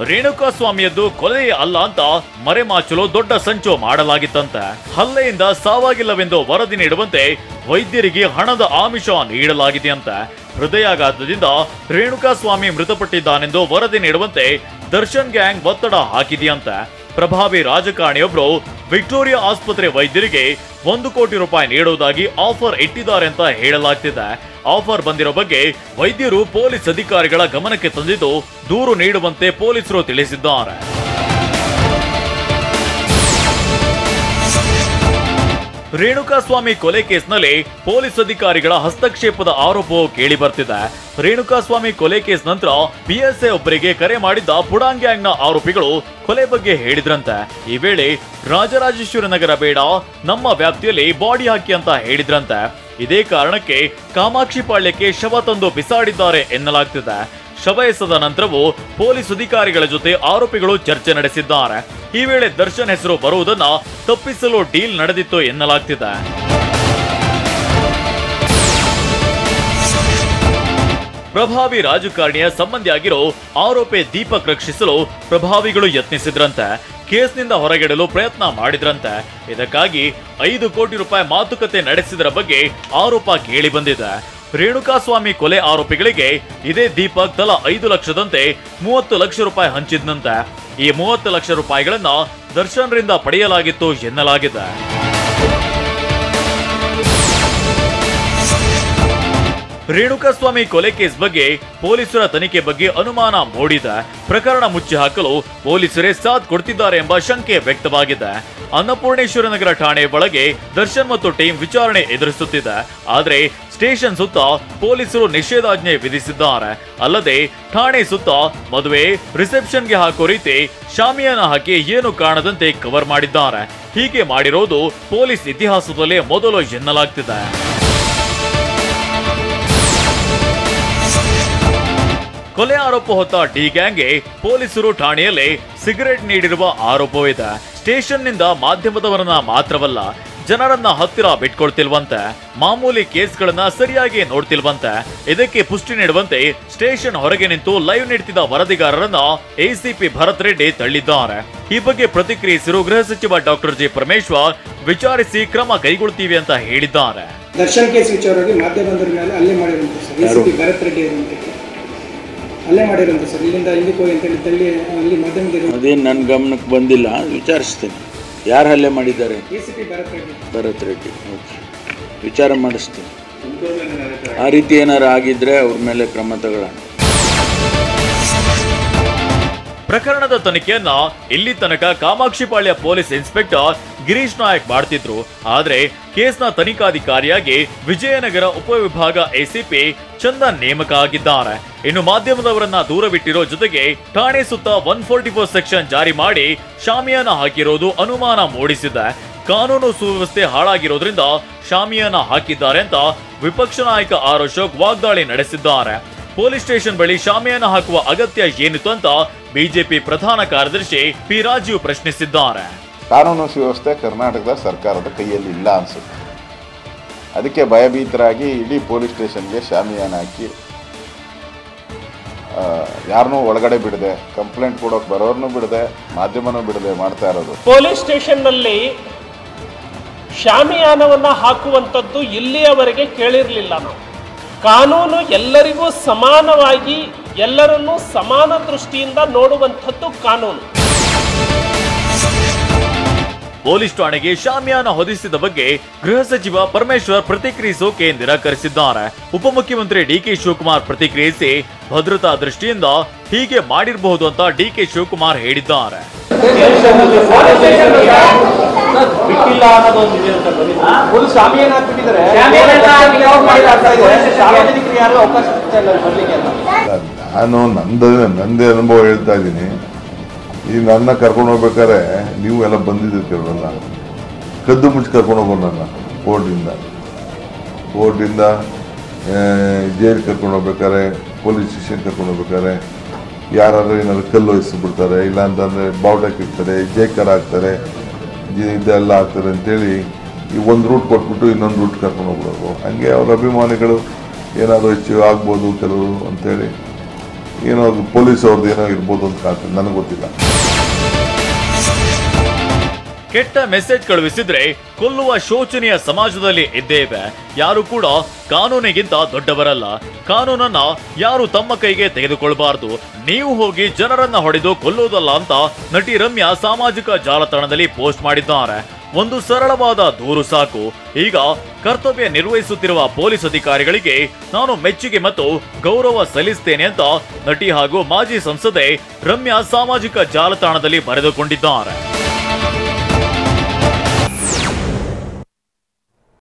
ರೇಣುಕಾಸ್ವಾಮಿಯದ್ದು ಕೊಲೆ ಅಲ್ಲ ಅಂತ ಮರೆಮಾಚಲು ದೊಡ್ಡ ಸಂಚು ಮಾಡಲಾಗಿತ್ತಂತೆ. ಹಲ್ಲೆಯಿಂದ ಸಾವಾಗಿಲ್ಲವೆಂದು ವರದಿ ನೀಡುವಂತೆ ವೈದ್ಯರಿಗೆ ಹಣದ ಆಮಿಷ ನೀಡಲಾಗಿದೆಯಂತೆ. ಹೃದಯಾಘಾತದಿಂದ ರೇಣುಕಾಸ್ವಾಮಿ ಮೃತಪಟ್ಟಿದ್ದಾನೆಂದು ವರದಿ ನೀಡುವಂತೆ ದರ್ಶನ್ ಗ್ಯಾಂಗ್ ಒತ್ತಡ ಹಾಕಿದೆಯಂತೆ. ಪ್ರಭಾವಿ ರಾಜಕಾರಣಿಯೊಬ್ಬರು ವಿಕ್ಟೋರಿಯಾ ಆಸ್ಪತ್ರೆ ವೈದ್ಯರಿಗೆ 1 ಕೋಟಿ ರೂಪಾಯಿ ನೀಡುವುದಾಗಿ ಆಫರ್ ಇಟ್ಟಿದ್ದಾರೆ ಅಂತ ಹೇಳಲಾಗ್ತಿದೆ. ಆಫರ್ ಬಂದಿರೋ ಬಗ್ಗೆ ವೈದ್ಯರು ಪೊಲೀಸ್ ಅಧಿಕಾರಿಗಳ ಗಮನಕ್ಕೆ ತಂದಿದ್ದು ದೂರು ನೀಡುವಂತೆ ಪೊಲೀಸರು ತಿಳಿಸಿದ್ದಾರೆ. ರೇಣುಕಾಸ್ವಾಮಿ ಕೊಲೆ ಕೇಸ್ನಲ್ಲಿ ಪೊಲೀಸ್ ಅಧಿಕಾರಿಗಳ ಹಸ್ತಕ್ಷೇಪದ ಆರೋಪವು ಕೇಳಿ ಬರ್ತಿದೆ. ರೇಣುಕಾಸ್ವಾಮಿ ಕೊಲೆ ಕೇಸ್ ನಂತರ PSI ಒಬ್ಬರಿಗೆ ಕರೆ ಮಾಡಿದ್ದ ಪುಡಾಂಗ್ ಗ್ಯಾಂಗ್ನ ಆರೋಪಿಗಳು ಕೊಲೆ ಬಗ್ಗೆ ಹೇಳಿದ್ರಂತೆ. ಈ ವೇಳೆ ರಾಜರಾಜೇಶ್ವರಿ ನಗರ ಬೇಡ, ನಮ್ಮ ವ್ಯಾಪ್ತಿಯಲ್ಲಿ ಬಾಡಿ ಹಾಕಿ ಅಂತ ಹೇಳಿದ್ರಂತೆ. ಇದೇ ಕಾರಣಕ್ಕೆ ಕಾಮಾಕ್ಷಿ ಪಾಳ್ಯಕ್ಕೆ ಶವ ತಂದು ಬಿಸಾಡಿದ್ದಾರೆ ಎನ್ನಲಾಗ್ತಿದೆ. ಶವ ಎಸೆದ ನಂತರವೂ ಪೊಲೀಸ್ ಅಧಿಕಾರಿಗಳ ಜೊತೆ ಆರೋಪಿಗಳು ಚರ್ಚೆ ನಡೆಸಿದ್ದಾರೆ. ಈ ವೇಳೆ ದರ್ಶನ್ ಹೆಸರು ಬರುವುದನ್ನ ತಪ್ಪಿಸಲು ಡೀಲ್ ನಡೆದಿತ್ತು ಎನ್ನಲಾಗ್ತಿದೆ. ಪ್ರಭಾವಿ ರಾಜಕಾರಣಿಯ ಸಂಬಂಧಿಯಾಗಿರೋ ಆರೋಪಿ ದೀಪಕ್ ರಕ್ಷಿಸಲು ಪ್ರಭಾವಿಗಳು ಯತ್ನಿಸಿದ್ರಂತೆ. ಕೇಸ್ನಿಂದ ಹೊರಗಿಡಲು ಪ್ರಯತ್ನ ಮಾಡಿದ್ರಂತೆ. ಇದಕ್ಕಾಗಿ 5 ಕೋಟಿ ರೂಪಾಯಿ ಮಾತುಕತೆ ನಡೆಸಿದರ ಬಗ್ಗೆ ಆರೋಪ ಕೇಳಿ ಬಂದಿದೆ. ರೇಣುಕಾಸ್ವಾಮಿ ಕೊಲೆ ಆರೋಪಿಗಳಿಗೆ ಇದೇ ದೀಪಕ್ ತಲಾ 5 ಲಕ್ಷದಂತೆ 30 ಲಕ್ಷ ರೂಪಾಯಿ ಹಂಚಿದ್ನಂತೆ. ಈ 30 ಲಕ್ಷ ರೂಪಾಯಿಗಳನ್ನ ದರ್ಶನ್ ರಿಂದ ಪಡೆಯಲಾಗಿತ್ತು ಎನ್ನಲಾಗಿದೆ. ರೇಣುಕಾಸ್ವಾಮಿ ಕೊಲೆ ಕೇಸ್ ಬಗ್ಗೆ ಪೊಲೀಸರ ತನಿಖೆ ಬಗ್ಗೆ ಅನುಮಾನ ಮೂಡಿದೆ. ಪ್ರಕರಣ ಮುಚ್ಚಿ ಹಾಕಲು ಪೊಲೀಸರೇ ಸಾಥ್ ಕೊಡ್ತಿದ್ದಾರೆ ಎಂಬ ಶಂಕೆ ವ್ಯಕ್ತವಾಗಿದೆ. ಅನ್ನಪೂರ್ಣೇಶ್ವರ ನಗರ ಠಾಣೆ ಒಳಗೆ ದರ್ಶನ್ ಮತ್ತು ಟೀಮ್ ವಿಚಾರಣೆ ಎದುರಿಸುತ್ತಿದೆ. ಆದರೆ ಸ್ಟೇಷನ್ ಸುತ್ತ ಪೊಲೀಸರು ನಿಷೇಧಾಜ್ಞೆ ವಿಧಿಸಿದ್ದಾರೆ. ಅಲ್ಲದೆ ಠಾಣೆ ಸುತ್ತ ಮದುವೆ ರಿಸೆಪ್ಷನ್ಗೆ ಹಾಕೋ ರೀತಿ ಶಾಮಿಯಾನ ಹಾಕಿ ಏನು ಕಾಣದಂತೆ ಕವರ್ ಮಾಡಿದ್ದಾರೆ. ಹೀಗೆ ಮಾಡಿರೋದು ಪೊಲೀಸ್ ಇತಿಹಾಸದಲ್ಲೇ ಮೊದಲು ಎನ್ನಲಾಗ್ತಿದೆ. ಕೊಲೆ ಆರೋಪ ಹೊತ್ತ ಡಿ ಗ್ಯಾಂಗ್ಗೆ ಪೊಲೀಸರು ಠಾಣೆಯಲ್ಲಿ ಸಿಗರೆಟ್ ನೀಡಿರುವ ಆರೋಪವಿದೆ. ಸ್ಟೇಷನ್ನಿಂದ ಮಾಧ್ಯಮದವರನ್ನ ಮಾತ್ರವಲ್ಲ, ಜನರನ್ನ ಹತ್ತಿರ ಬಿಟ್ಕೊಳ್ತಿಲ್ವಂತೆ. ಮಾಮೂಲಿ ಕೇಸ್ಗಳನ್ನ ಸರಿಯಾಗಿ ನೋಡ್ತಿಲ್ವಂತೆ. ಇದಕ್ಕೆ ಪುಷ್ಟಿ ನೀಡುವಂತೆ ಸ್ಟೇಷನ್ ಹೊರಗೆ ನಿಂತು ಲೈವ್ ನೀಡ್ತಿದ್ದ ವರದಿಗಾರರನ್ನ ACP ಭರತ್ ರೆಡ್ಡಿ ತಳ್ಳಿದ್ದಾರೆ. ಈ ಬಗ್ಗೆ ಪ್ರತಿಕ್ರಿಯಿಸಿರುವ ಗೃಹ ಸಚಿವ ಡಾಕ್ಟರ್ ಜಿ ಪರಮೇಶ್ವರ್ ವಿಚಾರಿಸಿ ಕ್ರಮ ಕೈಗೊಳ್ತೀವಿ ಅಂತ ಹೇಳಿದ್ದಾರೆ. ದರ್ಶನ್ ಕೇಸ್ ವಿಚಾರವಾಗಿ ಮಾಧ್ಯಮದವರ ಮೇಲೆ ಹಲ್ಲೆ ಮಾಡಿರುವಂತ ಸರ್ ACP ಭರತ್ ರೆಡ್ಡಿ ಅಲ್ಲೇ ಮಾಡಿರೋದು ಸರ್. ಇಲ್ಲಿಂದ ಇಲ್ಲಿಗೆ ಹೋಗಿ ಅಂತೇಳಿ ತಳ್ಳಿ ಅಲ್ಲಿ ಮಾಧ್ಯಮದಲ್ಲಿ ಅದೇನು ನನ್ನ ಗಮನಕ್ಕೆ ಬಂದಿಲ್ಲ, ವಿಚಾರಿಸ್ತೀನಿ. ಯಾರು ಹಲ್ಲೆ ಮಾಡಿದ್ದಾರೆ? ACP ಭರತ್ ರೆಡ್ಡಿ. ಓಕೆ, ವಿಚಾರ ಮಾಡಿಸ್ತೀನಿ. ಆ ರೀತಿ ಏನಾರು ಆಗಿದ್ರೆ ಅವ್ರ ಮೇಲೆ ಕ್ರಮ ತಗೊಳ್ಳೋಣ. ಪ್ರಕರಣದ ತನಿಖೆಯನ್ನ ಇಲ್ಲಿ ತನಕ ಕಾಮಾಕ್ಷಿಪಾಳ್ಯ ಪೊಲೀಸ್ ಇನ್ಸ್ಪೆಕ್ಟರ್ ಗಿರೀಶ್ ನಾಯಕ್ ಮಾಡ್ತಿದ್ರು. ಆದ್ರೆ ಕೇಸ್ನ ತನಿಖಾಧಿಕಾರಿಯಾಗಿ ವಿಜಯನಗರ ಉಪವಿಭಾಗ ACP ಚಂದನ್ ನೇಮಕ ಆಗಿದ್ದಾರೆ. ಇನ್ನು ಮಾಧ್ಯಮದವರನ್ನ ದೂರವಿಟ್ಟಿರೋ ಜೊತೆಗೆ ಠಾಣೆ ಸುತ್ತ 144 ಸೆಕ್ಷನ್ ಜಾರಿ ಮಾಡಿ ಶಾಮಿಯಾನ ಹಾಕಿರೋದು ಅನುಮಾನ ಮೂಡಿಸಿದೆ. ಕಾನೂನು ಸುವ್ಯವಸ್ಥೆ ಹಾಳಾಗಿರೋದ್ರಿಂದ ಶಾಮಿಯಾನ ಹಾಕಿದ್ದಾರೆ ಅಂತ ವಿಪಕ್ಷ ನಾಯಕ ಆರ್ ಅಶೋಕ್ ವಾಗ್ದಾಳಿ ನಡೆಸಿದ್ದಾರೆ. ಪೊಲೀಸ್ ಸ್ಟೇಷನ್ ಬಳಿ ಶಾಮಿಯಾನ ಹಾಕುವ ಅಗತ್ಯ ಏನಿತ್ತು ಅಂತ ಬಿಜೆಪಿ ಪ್ರಧಾನ ಕಾರ್ಯದರ್ಶಿ ಪಿ ರಾಜೀವ್ ಪ್ರಶ್ನಿಸಿದ್ದಾರೆ. ಕಾನೂನು ಸುವ್ಯವಸ್ಥೆ ಕರ್ನಾಟಕದ ಸರ್ಕಾರದ ಕೈಯಲ್ಲಿ ಇಲ್ಲ ಅನ್ಸುತ್ತೆ. ಅದಕ್ಕೆ ಭಯಭೀತರಾಗಿ ಇಡೀ ಪೊಲೀಸ್ ಸ್ಟೇಷನ್ಗೆ ಶಾಮಿಯಾನ ಹಾಕಿ ಯಾರನ್ನೂ ಒಳಗಡೆ ಬಿಡದೆ, ಕಂಪ್ಲೇಂಟ್ ಕೊಡೋಕೆ ಬರೋರ್ನು ಬಿಡದೆ, ಮಾಧ್ಯಮನೂ ಬಿಡದೆ ಮಾಡ್ತಾ ಇರೋದು. ಪೊಲೀಸ್ ಸ್ಟೇಷನ್ನಲ್ಲಿ ಶಾಮಿಯಾನವನ್ನು ಹಾಕುವಂಥದ್ದು ಇಲ್ಲಿಯವರೆಗೆ ಕೇಳಿರಲಿಲ್ಲ. ನಾವು ಕಾನೂನು ಎಲ್ಲರಿಗೂ ಸಮಾನವಾಗಿ ಎಲ್ಲರನ್ನೂ ಸಮಾನ ದೃಷ್ಟಿಯಿಂದ ನೋಡುವಂಥದ್ದು ಕಾನೂನು. ಪೊಲೀಸ್ ಠಾಣೆಗೆ ಶಾಮಿಯಾನ ಹೊದಿಸಿದ ಬಗ್ಗೆ ಗೃಹ ಸಚಿವ ಪರಮೇಶ್ವರ್ ಪ್ರತಿಕ್ರಿಯಿಸೋಕೆ ನಿರಾಕರಿಸಿದ್ದಾರೆ. ಉಪಮುಖ್ಯಮಂತ್ರಿ DK ಶಿವಕುಮಾರ್ ಪ್ರತಿಕ್ರಿಯಿಸಿ ಭದ್ರತಾ ದೃಷ್ಟಿಯಿಂದ ಹೀಗೆ ಮಾಡಿರಬಹುದು ಅಂತ DK ಶಿವಕುಮಾರ್ ಹೇಳಿದ್ದಾರೆ. ನಾನು ನಂದೇ ಅನುಭವ ಹೇಳ್ತಾ ಇದ್ದೀನಿ. ಈ ನನ್ನ ಕರ್ಕೊಂಡು ಹೋಗ್ಬೇಕಾದ್ರೆ ನೀವು ಎಲ್ಲ ಬಂದಿದ್ದೀರಲ್ಲ, ಕದ್ದು ಮುಚ್ಚಿ ಕರ್ಕೊಂಡು ಹೋಗೋಣ ನನ್ನ ಕೋರ್ಟಿಂದ ಜೈಲ್ ಕರ್ಕೊಂಡು ಹೋಗ್ಬೇಕಾದ್ರೆ, ಪೊಲೀಸ್ ಸ್ಟೇಷನ್ ಕರ್ಕೊಂಡು ಹೋಗ್ಬೇಕಾದ್ರೆ ಯಾರಾದ್ರೂ ಏನಾದ್ರು ಕಲ್ಲು ವಹಿಸ್ಬಿಡ್ತಾರೆ, ಇಲ್ಲ ಅಂತಂದರೆ ಬಾವುಟಕ್ಕೆ ಇರ್ತಾರೆ, ಜೇಕರ್ ಹಾಕ್ತಾರೆ, ಇದೆಲ್ಲ ಆಗ್ತಾರೆ ಅಂತೇಳಿ ಈ ಒಂದು ರೂಟ್ ಕೊಟ್ಬಿಟ್ಟು ಇನ್ನೊಂದು ರೂಟ್ ಕರ್ಕೊಂಡು ಹೋಗ್ಬಿಡೋದು. ಹಂಗೆ ಅವ್ರ ಅಭಿಮಾನಿಗಳು ಏನಾದರೂ ಹೆಚ್ಚು ಆಗ್ಬೋದು ಕೆಲವರು ಅಂತೇಳಿ ಏನೋ ಅದು ಪೊಲೀಸ್ ಅವ್ರದ್ದು ಏನೋ ಇರ್ಬೋದು ಅಂತ ಕಾಣ್ತದೆ, ನನಗೆ ಗೊತ್ತಿಲ್ಲ. ಕೆಟ್ಟ ಮೆಸೇಜ್ ಕಳುಹಿಸಿದ್ರೆ ಕೊಲ್ಲುವ ಶೋಚನೀಯ ಸಮಾಜದಲ್ಲಿ ಇದ್ದೇವೆ. ಯಾರು ಕೂಡ ಕಾನೂನಿಗಿಂತ ದೊಡ್ಡವರಲ್ಲ. ಕಾನೂನನ್ನ ಯಾರು ತಮ್ಮ ಕೈಗೆ ತೆಗೆದುಕೊಳ್ಬಾರ್ದು. ನೀವು ಹೋಗಿ ಜನರನ್ನ ಹೊಡೆದು ಕೊಲ್ಲೋದಲ್ಲ ಅಂತ ನಟಿ ರಮ್ಯಾ ಸಾಮಾಜಿಕ ಜಾಲತಾಣದಲ್ಲಿ ಪೋಸ್ಟ್ ಮಾಡಿದ್ದಾರೆ. ಒಂದು ಸರಳವಾದ ದೂರು ಸಾಕು. ಈಗ ಕರ್ತವ್ಯ ನಿರ್ವಹಿಸುತ್ತಿರುವ ಪೊಲೀಸ್ ಅಧಿಕಾರಿಗಳಿಗೆ ನಾನು ಮೆಚ್ಚುಗೆ ಮತ್ತು ಗೌರವ ಸಲ್ಲಿಸ್ತೇನೆ ಅಂತ ನಟಿ ಹಾಗೂ ಮಾಜಿ ಸಂಸದೆ ರಮ್ಯಾ ಸಾಮಾಜಿಕ ಜಾಲತಾಣದಲ್ಲಿ ಬರೆದುಕೊಂಡಿದ್ದಾರೆ.